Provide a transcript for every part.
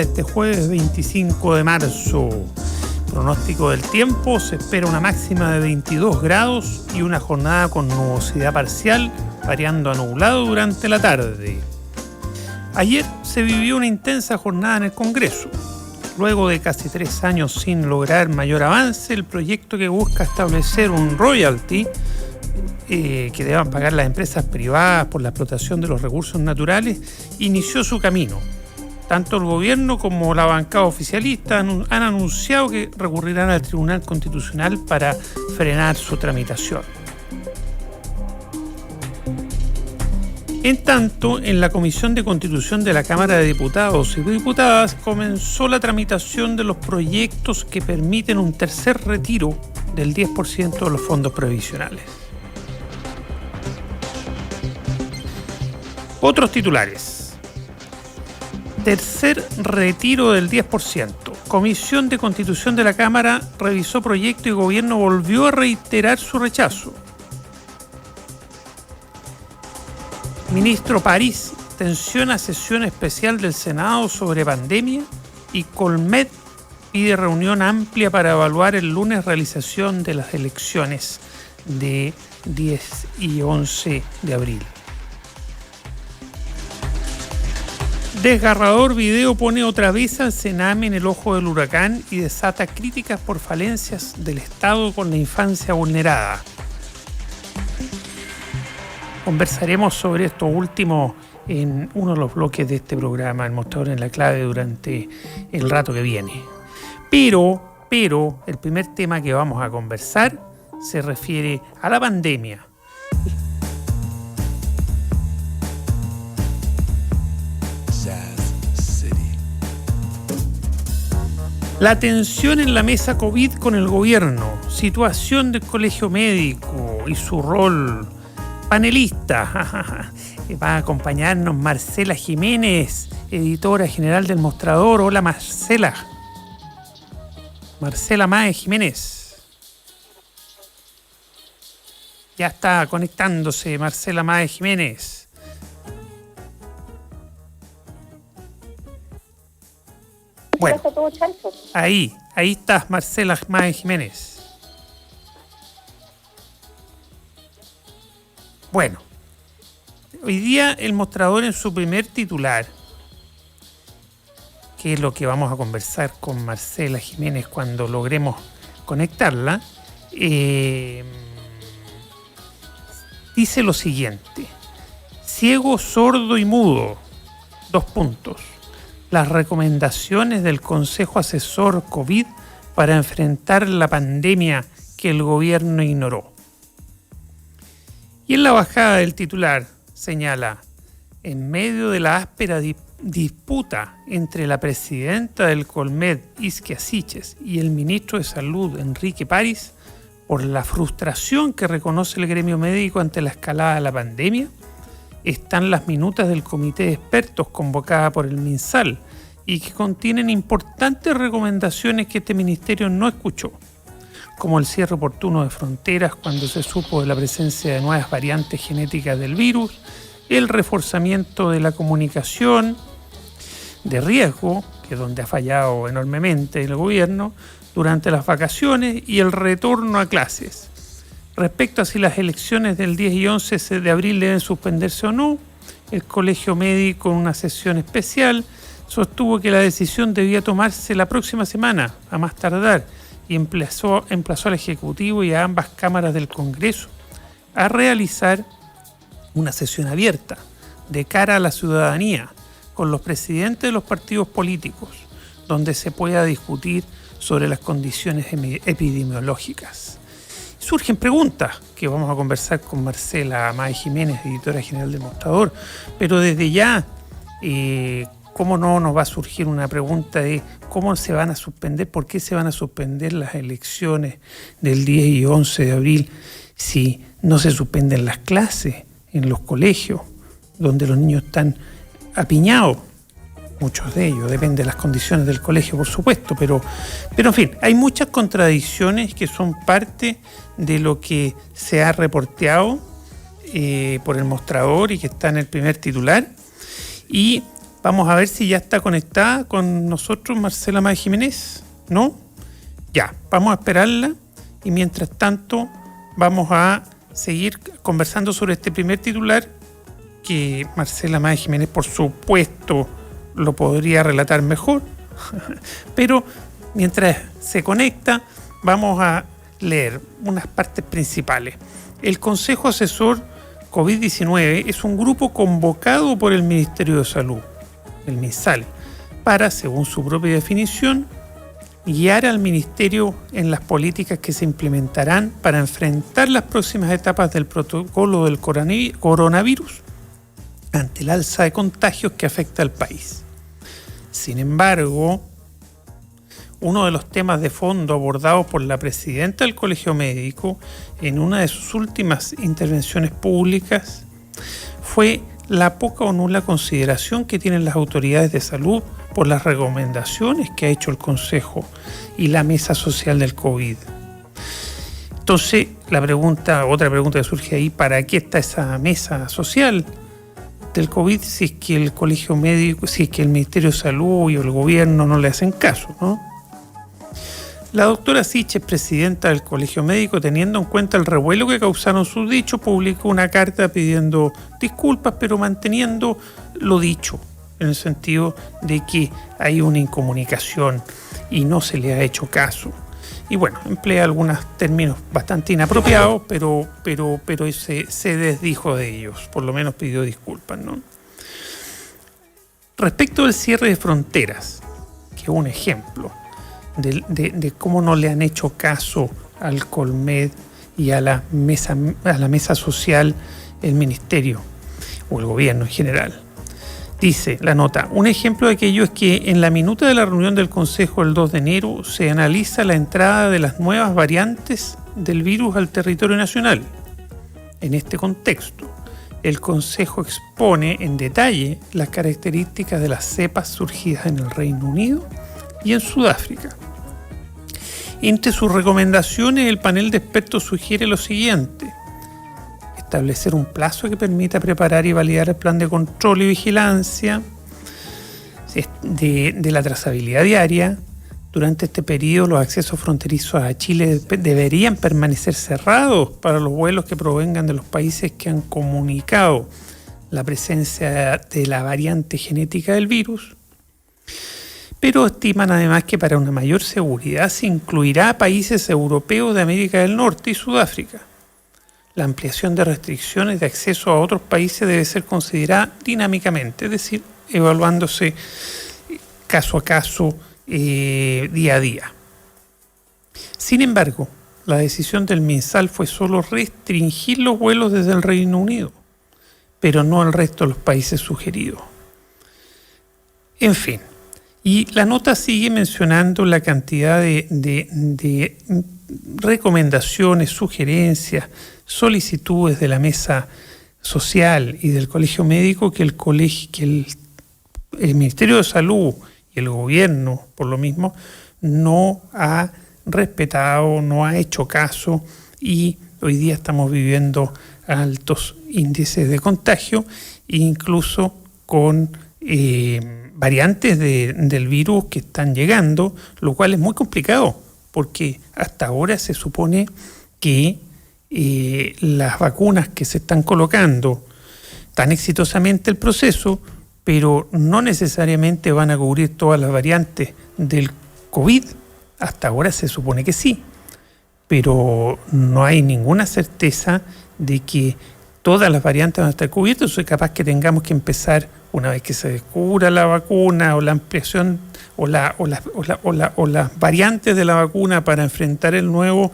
Este jueves 25 de marzo, pronóstico del tiempo, se espera una máxima de 22 grados y una jornada con nubosidad parcial, variando a nublado durante la tarde. Ayer se vivió una intensa jornada en el Congreso. Luego de casi 3 años sin lograr mayor avance, el proyecto que busca establecer un royalty que deban pagar las empresas privadas por la explotación de los recursos naturales inició su camino. Tanto el gobierno como la bancada oficialista han anunciado que recurrirán al Tribunal Constitucional para frenar su tramitación. En tanto, en la Comisión de Constitución de la Cámara de Diputados y Diputadas comenzó la tramitación de los proyectos que permiten un tercer retiro del 10% de los fondos previsionales. Otros titulares. Tercer retiro del 10%. Comisión de Constitución de la Cámara revisó proyecto y gobierno volvió a reiterar su rechazo. Ministro París tensiona sesión especial del Senado sobre pandemia y Colmet pide reunión amplia para evaluar el lunes realización de las elecciones de 10 y 11 de abril. Desgarrador video pone otra vez al Sename en el ojo del huracán y desata críticas por falencias del Estado con la infancia vulnerada. Conversaremos sobre esto último en uno de los bloques de este programa, El Mostrador en la Clave, durante el rato que viene. Pero el primer tema que vamos a conversar se refiere a la pandemia. La tensión en la mesa COVID con el gobierno, situación del colegio médico y su rol. Panelista, va a acompañarnos Marcela Jiménez, editora general del Mostrador. Hola Marcela. Marcela Mae Jiménez. Ya está conectándose Marcela Mae Jiménez. Bueno, ahí estás, Marcela Mae Jiménez. Bueno, hoy día el Mostrador en su primer titular, que es lo que vamos a conversar con Marcela Jiménez cuando logremos conectarla, dice lo siguiente: ciego, sordo y mudo, 2 puntos. Las recomendaciones del Consejo Asesor COVID para enfrentar la pandemia que el gobierno ignoró. Y en la bajada del titular señala: en medio de la áspera disputa entre la presidenta del Colmet, Isquia Siches, y el ministro de Salud, Enrique París, por la frustración que reconoce el gremio médico ante la escalada de la pandemia, están las minutas del comité de expertos convocada por el MinSal y que contienen importantes recomendaciones que este ministerio no escuchó, como el cierre oportuno de fronteras cuando se supo de la presencia de nuevas variantes genéticas del virus, el reforzamiento de la comunicación de riesgo, que es donde ha fallado enormemente el gobierno, durante las vacaciones, y el retorno a clases. Respecto a si las elecciones del 10 y 11 de abril deben suspenderse o no, el Colegio Médico, en una sesión especial, sostuvo que la decisión debía tomarse la próxima semana, a más tardar, y emplazó al Ejecutivo y a ambas cámaras del Congreso a realizar una sesión abierta de cara a la ciudadanía con los presidentes de los partidos políticos, donde se pueda discutir sobre las condiciones epidemiológicas. Surgen preguntas que vamos a conversar con Marcela Mae Jiménez, editora general del Mostrador, pero desde ya, ¿cómo no nos va a surgir una pregunta de cómo se van a suspender, por qué se van a suspender las elecciones del 10 y 11 de abril si no se suspenden las clases en los colegios, donde los niños están apiñados? Muchos de ellos, depende de las condiciones del colegio, por supuesto, pero en fin, hay muchas contradicciones que son parte de lo que se ha reporteado por el Mostrador y que está en el primer titular. Y Vamos a ver si ya está conectada con nosotros Marcela Mae Jiménez, ¿no? Ya, vamos a esperarla y mientras tanto vamos a seguir conversando sobre este primer titular que Marcela Mae Jiménez, por supuesto, lo podría relatar mejor, pero mientras se conecta vamos a leer unas partes principales. El Consejo Asesor COVID-19 es un grupo convocado por el Ministerio de Salud, el MinSal, para, según su propia definición, guiar al Ministerio en las políticas que se implementarán para enfrentar las próximas etapas del protocolo del coronavirus ante el alza de contagios que afecta al país. Sin embargo, uno de los temas de fondo abordados por la presidenta del Colegio Médico en una de sus últimas intervenciones públicas fue la poca o nula consideración que tienen las autoridades de salud por las recomendaciones que ha hecho el Consejo y la Mesa Social del COVID. Entonces, otra pregunta que surge ahí, ¿para qué está esa mesa social del COVID si es que el Colegio Médico, si es que el Ministerio de Salud y el gobierno no le hacen caso, ¿no? La doctora Siches, presidenta del Colegio Médico, teniendo en cuenta el revuelo que causaron sus dichos, publicó una carta pidiendo disculpas, pero manteniendo lo dicho, en el sentido de que hay una incomunicación y no se le ha hecho caso. Y bueno, emplea algunos términos bastante inapropiados, pero se desdijo de ellos, por lo menos pidió disculpas, ¿no? Respecto del cierre de fronteras, que es un ejemplo de cómo no le han hecho caso al Colmed y a la mesa social el ministerio o el gobierno en general. Dice la nota, un ejemplo de aquello es que en la minuta de la reunión del Consejo el 2 de enero se analiza la entrada de las nuevas variantes del virus al territorio nacional. En este contexto, el Consejo expone en detalle las características de las cepas surgidas en el Reino Unido y en Sudáfrica. Entre sus recomendaciones, el panel de expertos sugiere lo siguiente: establecer un plazo que permita preparar y validar el plan de control y vigilancia de la trazabilidad diaria. Durante este periodo, los accesos fronterizos a Chile deberían permanecer cerrados para los vuelos que provengan de los países que han comunicado la presencia de la variante genética del virus. Pero estiman además que para una mayor seguridad se incluirá a países europeos de América del Norte y Sudáfrica. La ampliación de restricciones de acceso a otros países debe ser considerada dinámicamente, es decir, evaluándose caso a caso, día a día. Sin embargo, la decisión del MinSal fue solo restringir los vuelos desde el Reino Unido, pero no al resto de los países sugeridos. En fin, y la nota sigue mencionando la cantidad de recomendaciones, sugerencias, solicitudes de la mesa social y del Colegio Médico que el Ministerio de Salud y el gobierno, por lo mismo, no ha respetado, no ha hecho caso, y hoy día estamos viviendo altos índices de contagio, incluso con variantes del virus que están llegando, lo cual es muy complicado, porque hasta ahora se supone que las vacunas que se están colocando tan exitosamente el proceso, pero no necesariamente van a cubrir todas las variantes del COVID. Hasta ahora se supone que sí, pero no hay ninguna certeza de que todas las variantes van a estar cubiertas. Es capaz que tengamos que empezar, una vez que se descubra la vacuna o la ampliación o las variantes de la vacuna para enfrentar el nuevo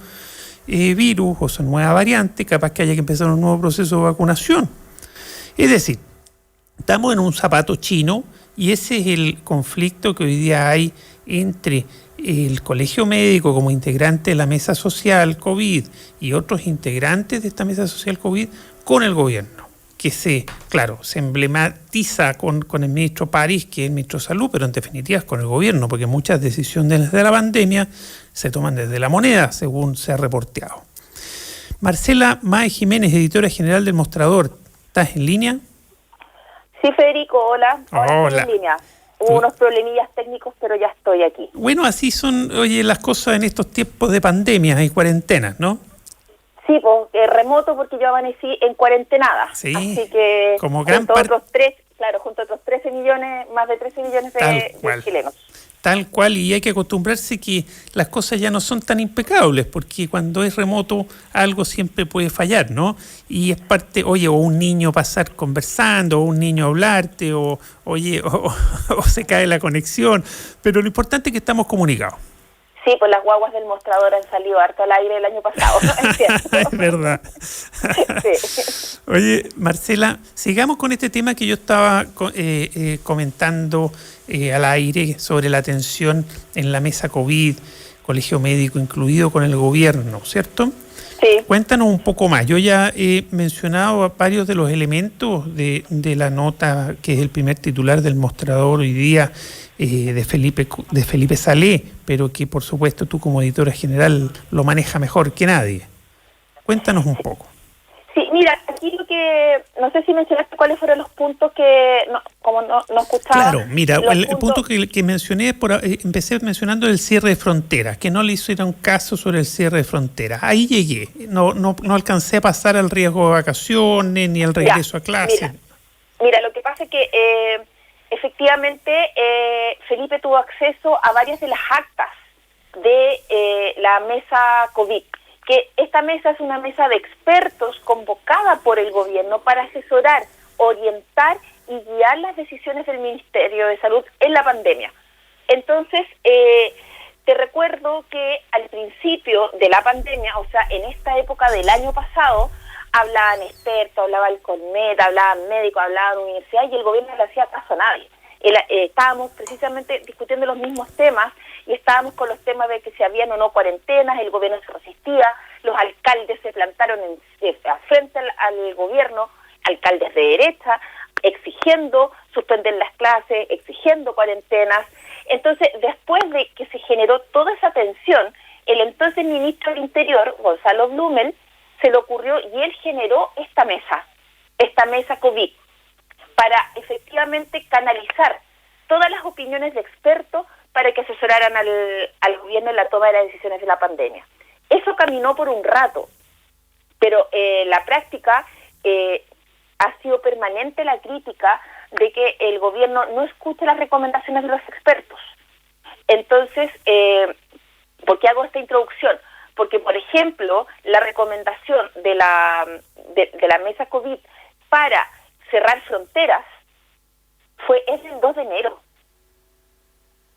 virus o esa nueva variante, capaz que haya que empezar un nuevo proceso de vacunación. Es decir, estamos en un zapato chino y ese es el conflicto que hoy día hay entre el Colegio Médico como integrante de la Mesa Social COVID y otros integrantes de esta Mesa Social COVID con el gobierno, que se emblematiza con el ministro París, que es el ministro de Salud, pero en definitiva es con el gobierno, porque muchas decisiones de la pandemia se toman desde la moneda, según se ha reporteado. Marcela Mae Jiménez, editora general del Mostrador, ¿estás en línea? Sí, Federico, hola. Ahora estoy Hola. en línea. Hubo unos problemillas técnicos, pero ya estoy aquí. Bueno, así son, oye, las cosas en estos tiempos de pandemias y cuarentenas, ¿no? Sí, pues remoto porque yo amanecí en cuarentenada. Sí, Así que como gran junto a parte, otros junto a otros 13 millones, más de 13 millones tal de cual. chilenos. Tal cual, y hay que acostumbrarse que las cosas ya no son tan impecables, porque cuando es remoto algo siempre puede fallar, ¿no? Y es parte, oye, o un niño pasar conversando, o un niño hablarte, o oye, o se cae la conexión, pero lo importante es que estamos comunicados. Sí, pues las guaguas del mostrador han salido harto al aire el año pasado, es cierto. Es verdad. Sí. Oye, Marcela, sigamos con este tema que yo estaba comentando al aire sobre la atención en la mesa COVID, colegio médico incluido con el gobierno, ¿cierto? Sí. Cuéntanos un poco más. Yo ya he mencionado varios de los elementos de la nota, que es el primer titular del mostrador hoy día, de Felipe Salé, pero que por supuesto tú como editora general lo maneja mejor que nadie. Cuéntanos un poco. Sí, mira, aquí lo que, no sé si mencionaste cuáles fueron los puntos que, como no escuchaba, Claro, mira, los el punto puntos. que mencioné, empecé mencionando el cierre de fronteras, que no le hicieron caso sobre el cierre de fronteras. Ahí llegué, no alcancé a pasar al riesgo de vacaciones ni al Ya, regreso a clase. mira, lo que pasa es que efectivamente Felipe tuvo acceso a varias de las actas de la mesa COVID, que esta mesa es una mesa de expertos convocada por el gobierno para asesorar, orientar y guiar las decisiones del Ministerio de Salud en la pandemia. Entonces, te recuerdo que al principio de la pandemia, o sea, en esta época del año pasado, hablaban expertos, hablaba el CONMED, hablaban médicos, hablaban universidades y el gobierno no le hacía caso a nadie. Estábamos precisamente discutiendo los mismos temas y estábamos con los temas de que si habían o no cuarentenas, el gobierno se resistía, los alcaldes se plantaron frente al gobierno, alcaldes de derecha, exigiendo suspender las clases, exigiendo cuarentenas. Entonces, después de que se generó toda esa tensión, el entonces ministro del Interior, Gonzalo Blumel, se le ocurrió y él generó esta mesa COVID, para efectivamente canalizar todas las opiniones de expertos para que asesoraran al gobierno en la toma de las decisiones de la pandemia. Eso caminó por un rato, pero la práctica ha sido permanente la crítica de que el gobierno no escuche las recomendaciones de los expertos. Entonces, ¿por qué hago esta introducción? Porque, por ejemplo, la recomendación de la mesa COVID para cerrar fronteras es el 2 de enero.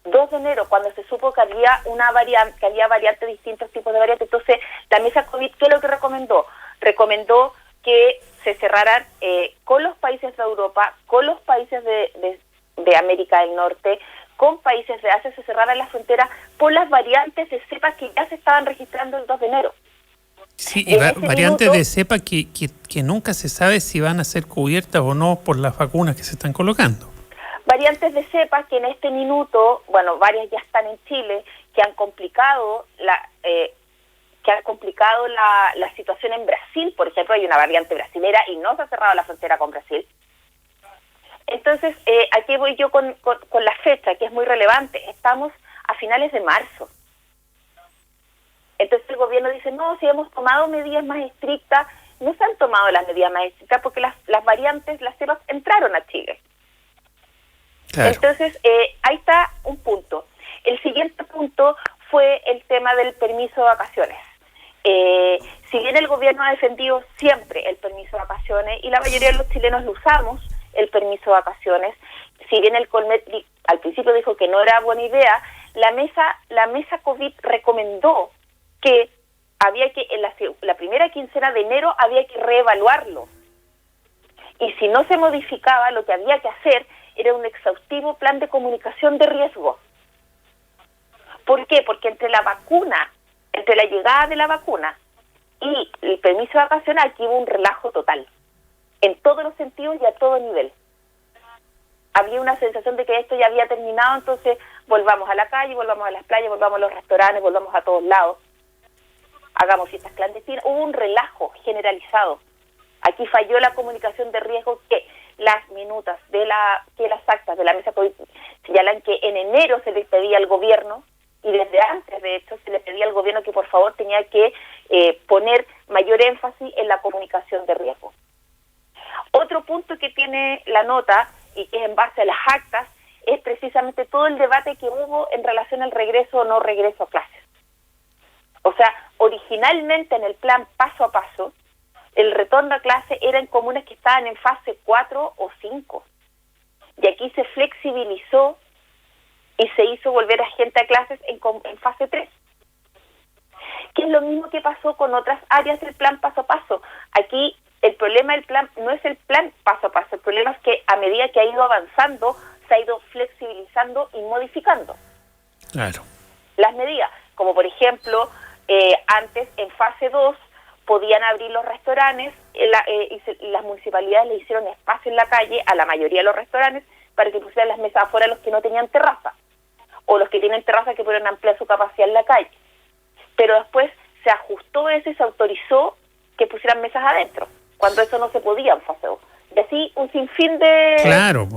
2 de enero, cuando se supo que había una variante, que había variantes, distintos tipos de variantes. Entonces, la mesa COVID, ¿qué es lo que recomendó? Recomendó que se cerraran con los países de Europa, con los países de América del Norte, con países de Asia, se cerraran las fronteras por las variantes de cepa que ya se estaban registrando el 2 de enero. Sí, y variantes de cepa que nunca se sabe si van a ser cubiertas o no por las vacunas que se están colocando. Variantes de cepa que en este minuto, bueno, varias ya están en Chile, que han complicado la situación en Brasil. Por ejemplo, hay una variante brasilera y no se ha cerrado la frontera con Brasil. Entonces, aquí voy yo con la fecha, que es muy relevante. Estamos a finales de marzo. Entonces el gobierno dice, no, si hemos tomado medidas más estrictas. No se han tomado las medidas más estrictas porque las variantes, las cepas, entraron a Chile. Claro. Entonces, ahí está un punto. El siguiente punto fue el tema del permiso de vacaciones. Si bien el gobierno ha defendido siempre el permiso de vacaciones y la mayoría de los chilenos lo usamos, el permiso de vacaciones, si bien el CONMED al principio dijo que no era buena idea, la mesa COVID recomendó que había que en la primera quincena de enero había que reevaluarlo. Y si no se modificaba, lo que había que hacer era un exhaustivo plan de comunicación de riesgo. ¿Por qué? Porque entre la llegada de la vacuna y el permiso de vacaciones, aquí hubo un relajo total, en todos los sentidos y a todo nivel. Había una sensación de que esto ya había terminado, entonces volvamos a la calle, volvamos a las playas, volvamos a los restaurantes, volvamos a todos lados, hagamos fiestas clandestinas. Hubo un relajo generalizado. Aquí falló la comunicación de riesgo que las minutas que las actas de la mesa COVID señalan que en enero se les pedía al gobierno, y desde antes, de hecho, se le pedía al gobierno que por favor tenía que poner mayor énfasis en la comunicación de riesgo. Otro punto que tiene la nota, y que es en base a las actas, es precisamente todo el debate que hubo en relación al regreso o no regreso a clases. O sea, originalmente en el plan paso a paso, el retorno a clase era en comunas que estaban en fase 4 o 5. Y aquí se flexibilizó y se hizo volver a gente a clases en fase 3. Que es lo mismo que pasó con otras áreas del plan paso a paso. Aquí el problema del plan no es el plan paso a paso, el problema es que a medida que ha ido avanzando, se ha ido flexibilizando y modificando. Claro. Las medidas, como por ejemplo, antes en fase 2 podían abrir los restaurantes, y las municipalidades le hicieron espacio en la calle a la mayoría de los restaurantes para que pusieran las mesas afuera a los que no tenían terraza, o los que tienen terraza que pudieran ampliar su capacidad en la calle. Pero después se ajustó eso y se autorizó que pusieran mesas adentro, cuando eso no se podía en fase 2. Y así un sinfín de... Claro,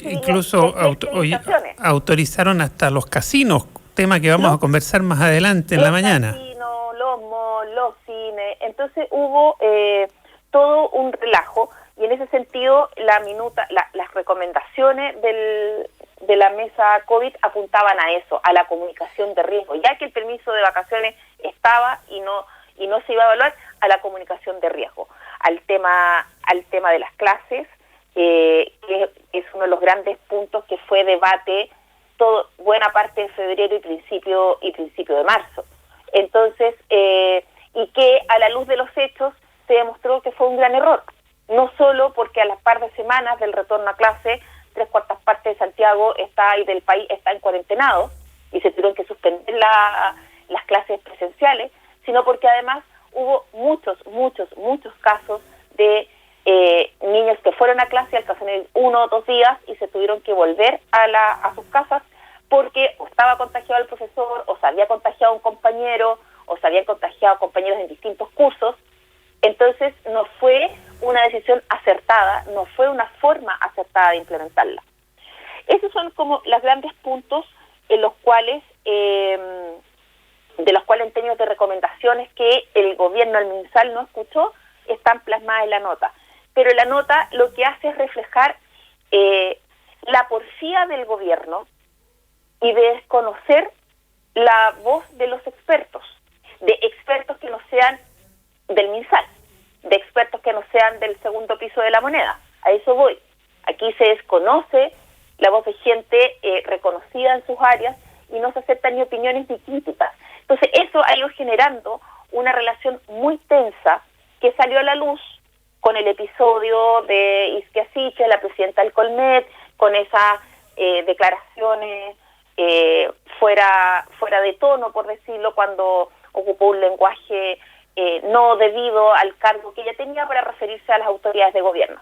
incluso autorizaron hasta los casinos, tema que vamos a conversar más adelante en la mañana. Los casinos, los malls, los cines, entonces hubo todo un relajo, y en ese sentido las recomendaciones de la mesa COVID apuntaban a eso, a la comunicación de riesgo, ya que el permiso de vacaciones estaba y no se iba a evaluar, a la comunicación de riesgo, al tema de las clases, que es uno de los grandes puntos que fue debate buena parte de febrero y principio de marzo. Entonces, y que a la luz de los hechos se demostró que fue un gran error, no solo porque a las par de semanas del retorno a clase, 3/4 partes de Santiago y del país está en cuarentenado y se tuvieron que suspender las clases presenciales, sino porque además hubo muchos casos de niños que fueron a clase, alcanzaron 1 o 2 días y se tuvieron que volver a sus casas porque o estaba contagiado el profesor, o se había contagiado un compañero, o se habían contagiado compañeros en distintos cursos. Entonces no fue una decisión acertada, no fue una forma acertada de implementarla. Esos son como los grandes puntos en los cuales en términos de recomendaciones que el gobierno, el MinSal, no escuchó, están plasmadas en la nota. Pero la nota lo que hace es reflejar la porfía del gobierno y de desconocer la voz de los expertos, de expertos que no sean del MinSal, de expertos que no sean del segundo piso de la moneda. A eso voy. Aquí se desconoce la voz de gente reconocida en sus áreas y no se aceptan ni opiniones ni críticas. Entonces eso ha ido generando una relación muy tensa que salió a la luz con el episodio de Isquia Siche, la presidenta del Colmet, con esas declaraciones fuera de tono, por decirlo, cuando ocupó un lenguaje no debido al cargo que ella tenía para referirse a las autoridades de gobierno.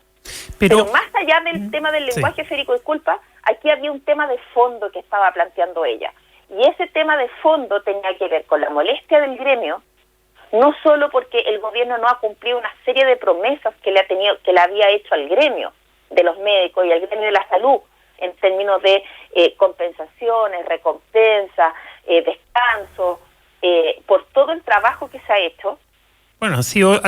Pero más allá del tema del lenguaje, sí. Federico, disculpa, aquí había un tema de fondo que estaba planteando ella. Y ese tema de fondo tenía que ver con la molestia del gremio, no solo porque el gobierno no ha cumplido una serie de promesas que le había hecho al gremio de los médicos y al gremio de la salud, en términos de compensaciones, recompensas, descanso, por todo el trabajo que se ha hecho. Bueno, han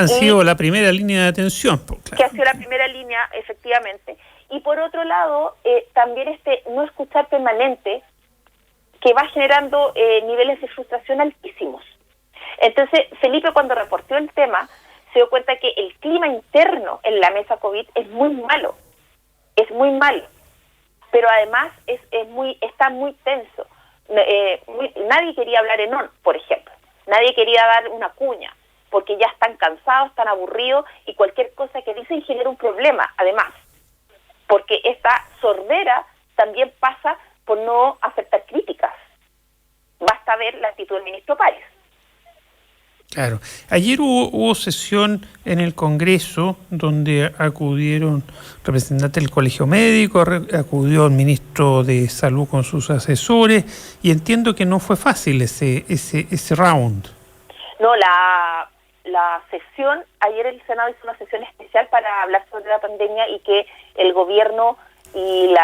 sido la primera línea de atención. Pues, claro. Que ha sido la primera línea, efectivamente. Y por otro lado, también no escuchar permanente, que va generando niveles de frustración altísimos. Entonces, Felipe, cuando reportó el tema, se dio cuenta que el clima interno en la mesa COVID es muy malo. Pero además está muy tenso. Nadie quería hablar en on, por ejemplo. Nadie quería dar una cuña, porque ya están cansados, están aburridos, y cualquier cosa que dicen genera un problema, además. Porque esta sordera también pasa por no aceptar críticas. Basta ver la actitud del ministro Páez. Claro. Ayer hubo sesión en el Congreso donde acudieron representantes del Colegio Médico, acudió el ministro de Salud con sus asesores, y entiendo que no fue fácil ese round. No, la la sesión, ayer el Senado hizo una sesión especial para hablar sobre la pandemia y que el gobierno y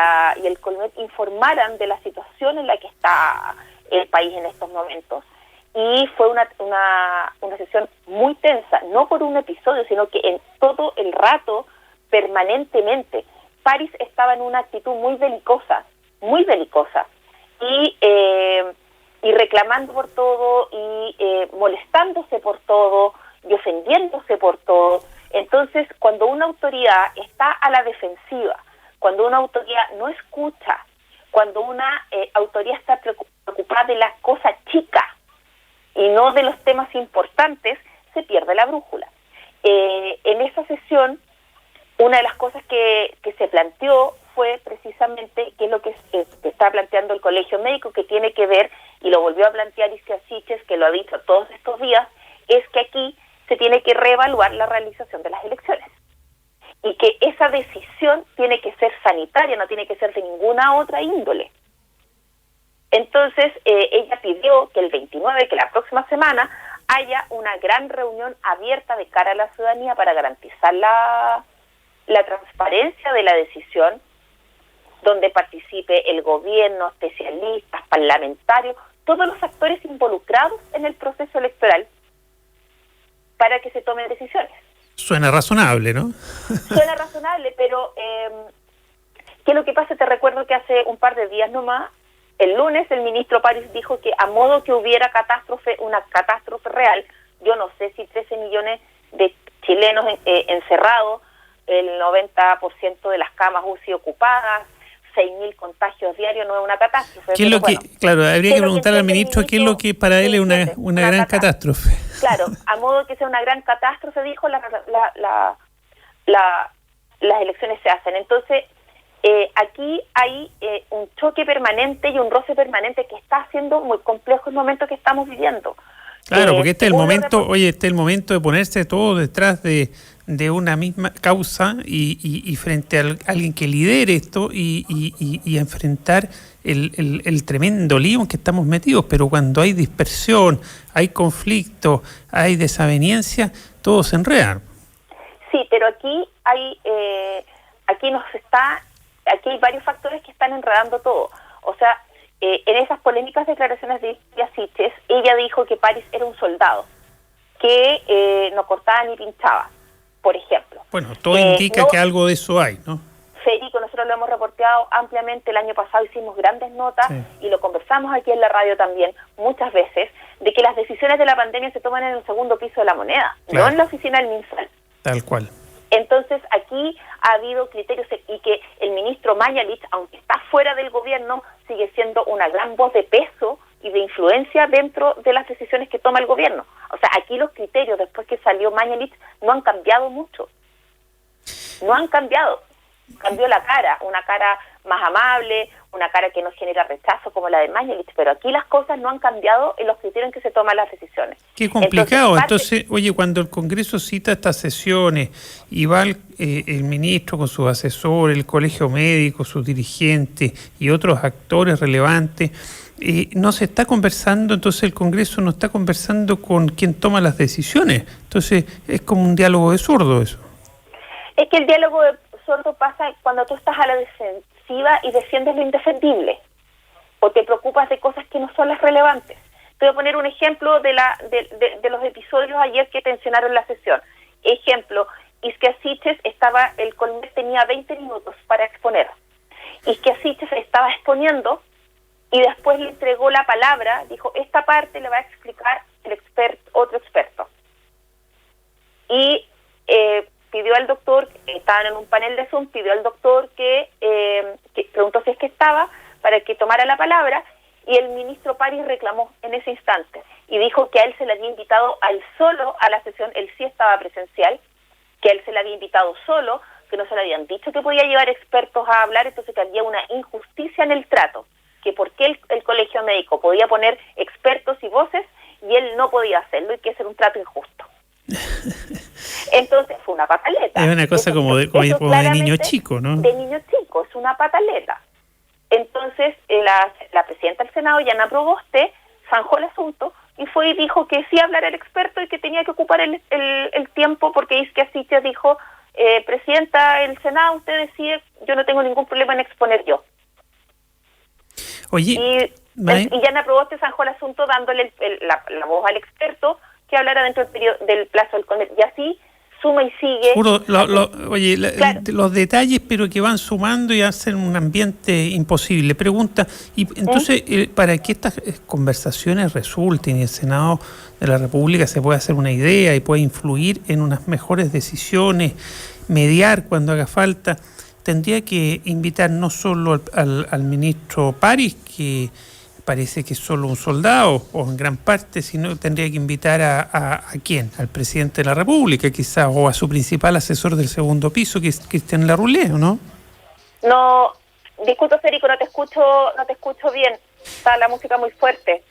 el Colmet informaran de la situación en la que está el país en estos momentos. Y fue una sesión muy tensa, no por un episodio, sino que en todo el rato, permanentemente. París estaba en una actitud muy belicosa, y reclamando por todo, y molestándose por todo, y ofendiéndose por todo. Entonces, cuando una autoridad está a la defensiva, cuando una autoridad no escucha, cuando una autoridad está preocupada de las cosas chicas y no de los temas importantes, se pierde la brújula. En esa sesión, una de las cosas que se planteó fue precisamente qué es lo que está planteando el Colegio Médico, que tiene que ver, y lo volvió a plantear Isquia Siches, que lo ha dicho todos estos días, es que aquí se tiene que reevaluar la realización de las elecciones. Y que esa decisión tiene que ser sanitaria, no tiene que ser de ninguna otra índole. Entonces, ella pidió que el 29, que la próxima semana, haya una gran reunión abierta de cara a la ciudadanía para garantizar la transparencia de la decisión, donde participe el gobierno, especialistas, parlamentarios, todos los actores involucrados en el proceso electoral, para que se tomen decisiones. Suena razonable, ¿no? Suena razonable, pero ¿qué es lo que pasa? Te recuerdo que hace un par de días nomás, el lunes, el ministro París dijo que a modo que hubiera una catástrofe real, yo no sé si 13 millones de chilenos encerrados, el 90% de las camas UCI ocupadas, 6.000 contagios diarios, no es una catástrofe. ¿Qué es lo que, claro, habría que preguntar al ministro qué es lo que para él es una gran catástrofe? Claro, a modo que sea una gran catástrofe, dijo, las elecciones se hacen. Entonces, aquí hay un choque permanente y un roce permanente que está haciendo muy complejo el momento que estamos viviendo. Claro, porque este es el momento de ponerse todo detrás de una misma causa y frente a alguien que lidere esto y enfrentar el tremendo lío en que estamos metidos. Pero cuando hay dispersión, hay conflicto, hay desaveniencia, todo se enreda. Sí, pero aquí hay varios factores que están enredando todo. O sea, en esas polémicas declaraciones de Isquia Siches, ella dijo que París era un soldado, que no cortaba ni pinchaba, por ejemplo. Bueno, todo indica que algo de eso hay, ¿no? Federico, nosotros lo hemos reporteado ampliamente, el año pasado hicimos grandes notas, sí, y lo conversamos aquí en la radio también muchas veces, de que las decisiones de la pandemia se toman en el segundo piso de la moneda, claro, no en la oficina del MinSal. Tal cual. Entonces, aquí ha habido criterios y que el ministro Mañalich, aunque está fuera del gobierno, sigue siendo una gran voz de peso y de influencia dentro de las decisiones que toma el gobierno. O sea, aquí los criterios, después que salió Mañalich, no han cambiado mucho. No han cambiado. Cambió la cara, una cara más amable, una cara que no genera rechazo como la de Mañalich, pero aquí las cosas no han cambiado en los criterios en que se toman las decisiones. Qué complicado. Entonces, oye, cuando el Congreso cita estas sesiones y va el ministro con sus asesores, el Colegio Médico, sus dirigentes y otros actores relevantes, no se está conversando, entonces el Congreso no está conversando con quien toma las decisiones. Entonces, es como un diálogo de sordo eso. Es que el diálogo de sordo pasa cuando tú estás a la defensiva y defiendes lo indefendible, o te preocupas de cosas que no son las relevantes. Te voy a poner un ejemplo de los episodios ayer que tensionaron la sesión. Ejemplo, Isquia Siches el Colmet tenía 20 minutos para exponer. Isquia Siches estaba exponiendo y después le entregó la palabra, dijo, esta parte le va a explicar otro experto. Y pidió al doctor, estaban en un panel de Zoom, pidió al doctor que preguntó si es que estaba, para que tomara la palabra, y el ministro París reclamó en ese instante, y dijo que a él se le había invitado a él solo a la sesión, él sí estaba presencial, que a él se le había invitado solo, que no se le habían dicho que podía llevar expertos a hablar, entonces que había una injusticia en el trato, que por qué el Colegio Médico podía poner expertos y voces, y él no podía hacerlo, y que ese era un trato injusto. Entonces fue una pataleta. Es una cosa como de niño chico, ¿no? De niño chico, es una pataleta. Entonces la presidenta del Senado, Yana Proboste, zanjó el asunto, y fue y dijo que sí hablara el experto y que tenía que ocupar el tiempo, porque Isquia Sichia dijo, presidenta, el Senado, usted decide, yo no tengo ningún problema en exponer yo. Oye, y Yana Proboste zanjó el asunto dándole la voz al experto que hablara dentro del plazo del CONET, y así suma y sigue. Claro. Los detalles, pero que van sumando y hacen un ambiente imposible. Pregunta, y entonces, para que estas conversaciones resulten y el Senado de la República se pueda hacer una idea y pueda influir en unas mejores decisiones, mediar cuando haga falta, tendría que invitar no solo al ministro París, que parece que es solo un soldado, o en gran parte, sino tendría que invitar a ¿quién? Al presidente de la República, quizás, o a su principal asesor del segundo piso, que es Cristian Larroulé, ¿o no? No, disculpa, Federico, no te escucho bien. Está la música muy fuerte.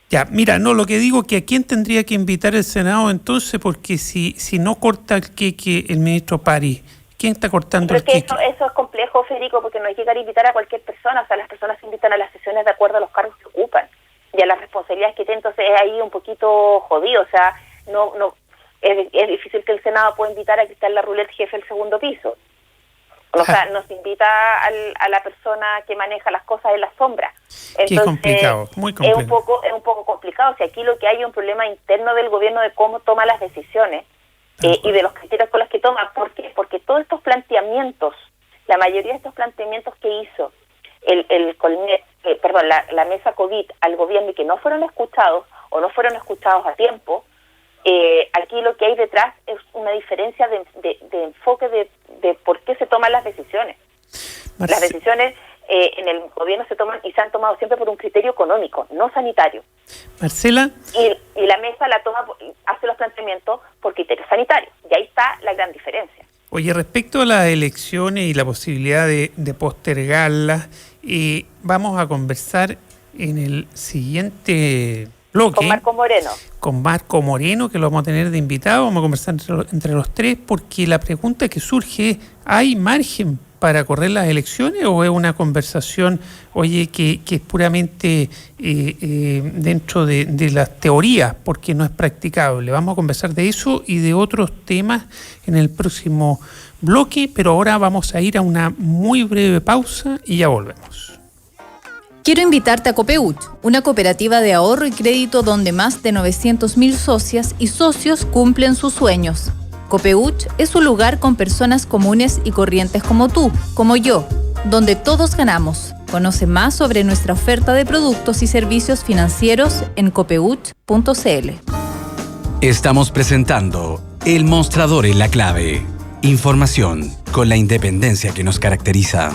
Ya, mira, no, lo que digo que a quién tendría que invitar el Senado entonces, porque si no corta el queque el ministro París, ¿quién está cortando el queque? Eso es complejo, Federico, porque no hay que llegar a invitar a cualquier persona. O sea, las personas se invitan a las sesiones de acuerdo a los cargos que ocupan y a las responsabilidades que tienen. Entonces es ahí un poquito jodido. O sea, no es difícil que el Senado pueda invitar a Cristian Larroulé, jefe del segundo piso. O sea, nos invita a la persona que maneja las cosas en la sombra. Entonces, es complicado, muy complicado. Es un poco complicado. O sea, aquí lo que hay es un problema interno del gobierno de cómo toma las decisiones. Y de los criterios con los que toma. ¿Por qué? Porque todos estos planteamientos, la mayoría de estos planteamientos que hizo la mesa COVID al gobierno y que no fueron escuchados o no fueron escuchados a tiempo, aquí lo que hay detrás es una diferencia de enfoque de por qué se toman las decisiones. Las decisiones en el gobierno se toman y se han tomado siempre por un criterio económico, no sanitario. Marcela. Y la mesa hace los planteamientos por criterios sanitarios. Y ahí está la gran diferencia. Oye, respecto a las elecciones y la posibilidad de postergarlas, vamos a conversar en el siguiente bloque. Con Marco Moreno. Con Marco Moreno, que lo vamos a tener de invitado. Vamos a conversar entre los tres, porque la pregunta que surge es, ¿hay margen para correr las elecciones o es una conversación, que es puramente dentro de las teorías, porque no es practicable? Vamos a conversar de eso y de otros temas en el próximo bloque, pero ahora vamos a ir a una muy breve pausa y ya volvemos. Quiero invitarte a Copeuch, una cooperativa de ahorro y crédito donde más de 900.000 socias y socios cumplen sus sueños. Copeuch es un lugar con personas comunes y corrientes como tú, como yo, donde todos ganamos. Conoce más sobre nuestra oferta de productos y servicios financieros en copeuch.cl. Estamos presentando El Mostrador en la Clave. Información con la independencia que nos caracteriza.